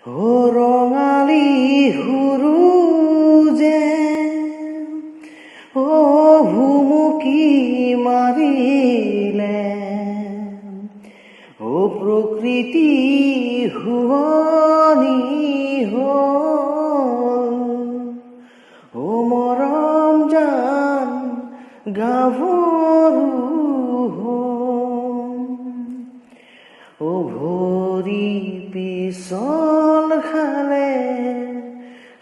ৰঙালী সুৰুজে ভুমুকি মাৰিলে প্ৰকৃতি শুৱনি হ'ল মৰম জান গাভৰু ভৰি পিছল খালে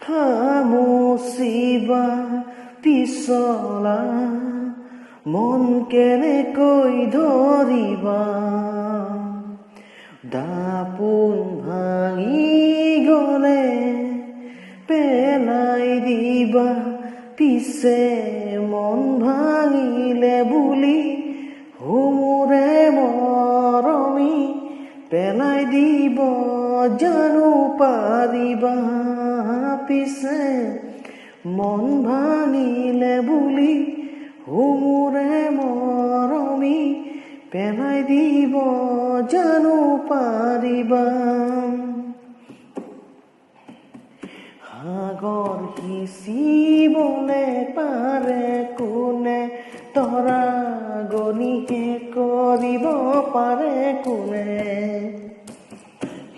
খামুচিবা পিছলা মন কেনেকৈ ধৰিবা দাপোন ভাঙি গলে পেলাই দিবা পিছে মন ভাঙিলে বুলি মোৰে মৰমী পেলাই দিব জানো পাৰিবা পিছে মন ভাঙিলে বুলি মোৰে মৰমী পেলাই দিব জানো পাৰিবা সাগৰ সিঁচিবলে পাৰে কোনে তৰা গণিহে কৰিব পাৰে কোনে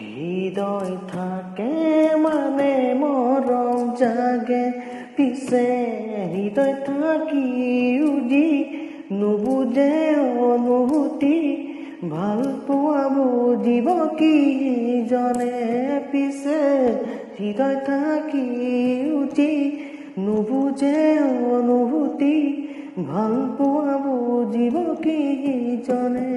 হৃদয় থাকে মানে মৰম জাগে পিছে হৃদয় থাকিও যি নুবুজে অনুভূতি ভাল পোৱা বুজিব কি জনে পিছে হৃদয় থাকিও যি নুবুজে অনুভূতি ভাল পোৱা বুজিব কি জনে